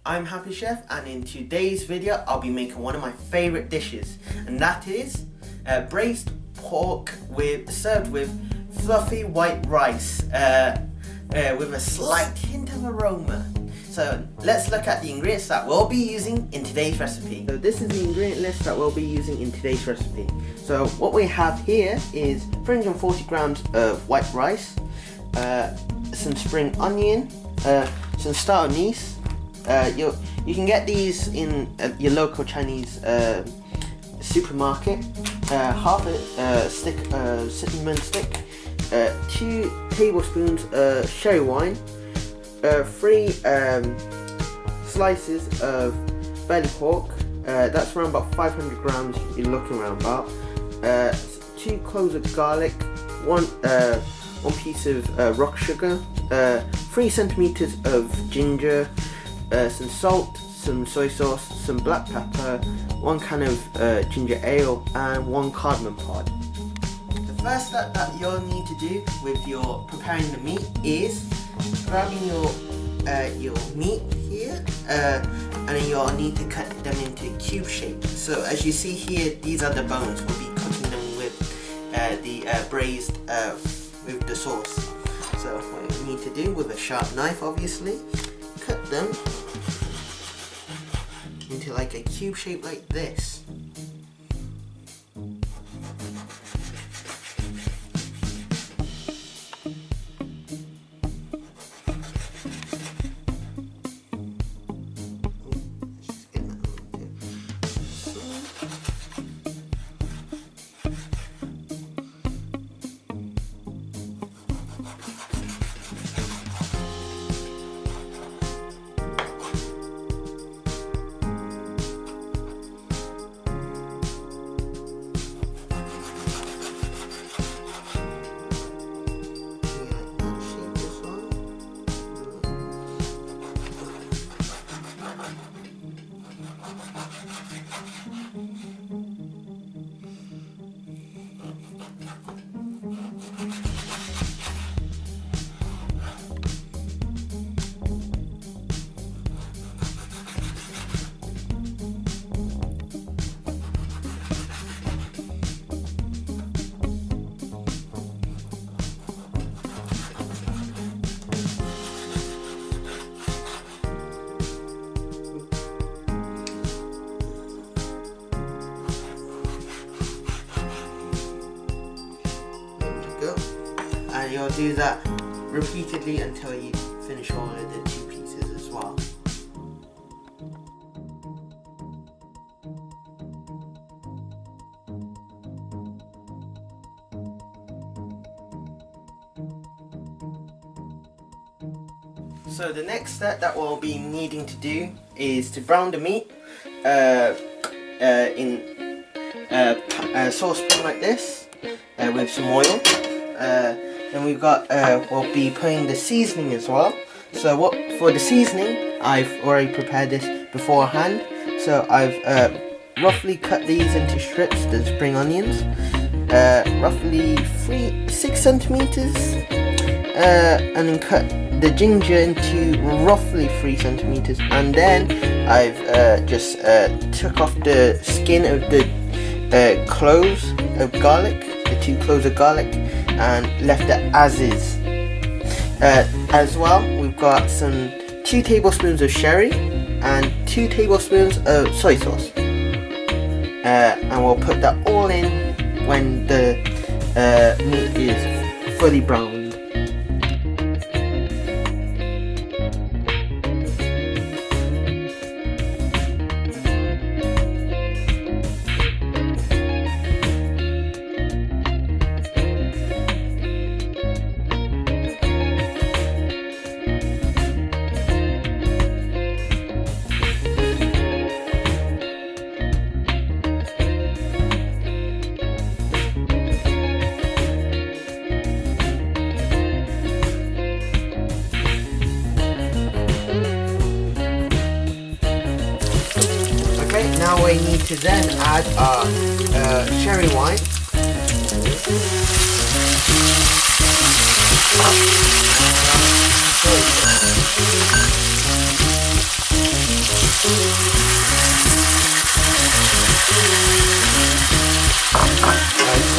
I'm Happy Chef, and in today's video I'll be making one of my favourite dishes, and that is braised pork served with fluffy white rice with a slight hint of aroma. So let's look at the ingredients that we'll be using in today's recipe. So this is the ingredient list that we'll be using in today's recipe. So what we have here is 340 grams of white rice, some spring onion, some star anise. You can get these in your local Chinese supermarket. Half a stick cinnamon stick, 2 tablespoons sherry wine, 3 slices of belly pork. That's around about 500 grams. You're looking around about 2 cloves of garlic, 1 piece of rock sugar, 3 centimeters of ginger, some salt, some soy sauce, some black pepper, 1 can of ginger ale, and 1 cardamom pod. The first step that you'll need to do with your preparing the meat is grabbing your meat here, and then you'll need to cut them into cube shape. So as you see here, these are the bones. We'll be cooking them with the braised with the sauce. So what you need to do with a sharp knife, obviously, cut them into like a cube shape like this. And you'll do that repeatedly until you finish all of the 2 pieces as well. So the next step that we'll be needing to do is to brown the meat in a saucepan like this with some oil. Then we've got, we'll be putting the seasoning as well. So for the seasoning, I've already prepared this beforehand. So I've roughly cut these into strips, the spring onions, roughly 6 centimeters, and then cut the ginger into roughly 3 centimeters. And then I've just took off the skin of the cloves of garlic, the 2 cloves of garlic, and left it as is. As well, we've got some 2 tablespoons of sherry and 2 tablespoons of soy sauce, and we'll put that all in when the meat is fully browned. Now we need to then add our sherry wine.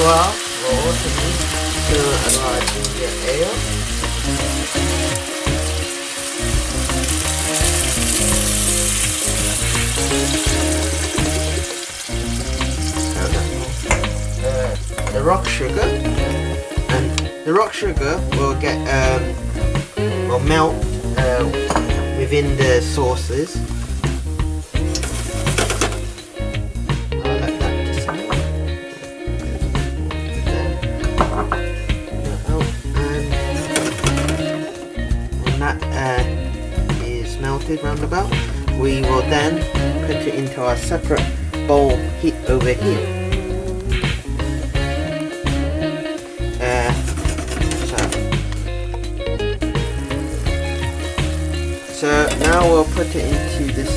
well, we'll also need some of our ginger ale. The rock sugar, and the rock sugar will will melt within the sauces. I'll let that simmer. When that is melted roundabout, we will then put it into our separate bowl heat over here. So now we'll put it into this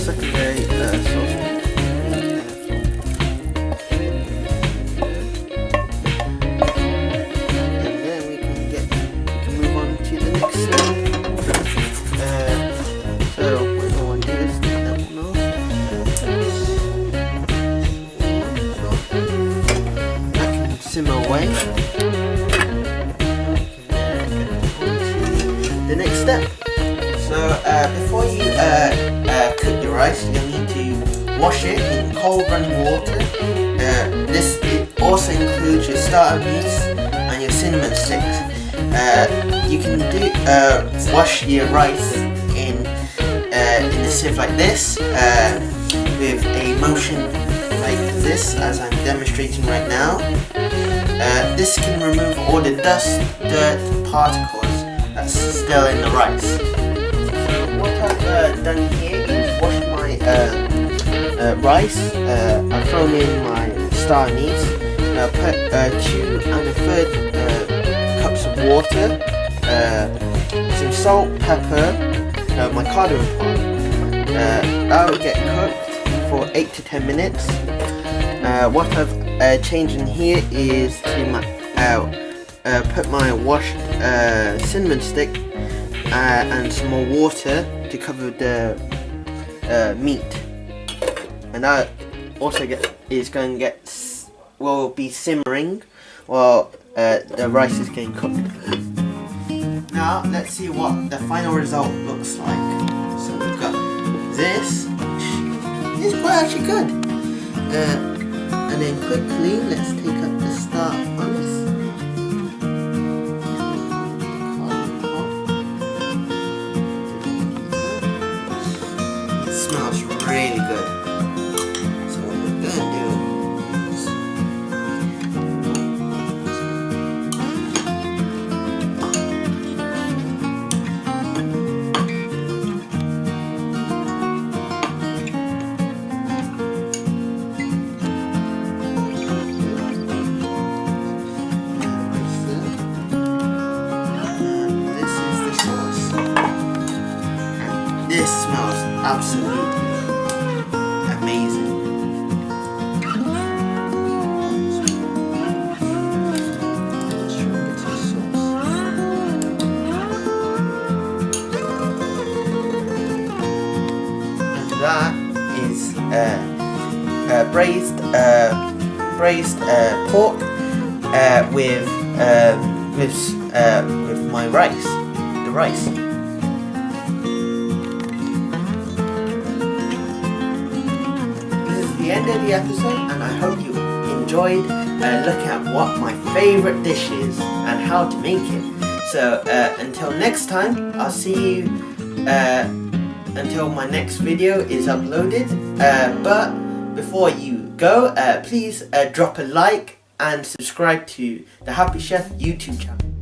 secondary sauce. And then we can move on to the next step. So we're going to do this, that one off. That can simmer away. The next step. So before you cook your rice, you'll need to wash it in cold running water. This also includes your starter meats and your cinnamon sticks. You can wash your rice in a sieve like this with a motion like this, as I'm demonstrating right now. This can remove all the dust, dirt, particles that's still in the rice. What I've done here is washed my rice. I've thrown in my star anise. I'll put 2 1/3 cups of water, some salt, pepper, my cardamom part. That will get cooked for 8 to 10 minutes. What I've changed in here is to put my washed cinnamon stick and some more water to cover the meat, and that also will be simmering while the rice is getting cooked. Now let's see what the final result looks like. So we've got this, which is quite actually good, and then quickly let's take up the star anise. Smells really good. So what we're gonna do is this is the sauce. This smells absolutely amazing. And that is braised pork with my rice, the rice. The end of the episode, and I hope you enjoyed looking at what my favorite dish is and how to make it. So until next time, I'll see you until my next video is uploaded. But before you go, please drop a like and subscribe to the Happy Chef YouTube channel.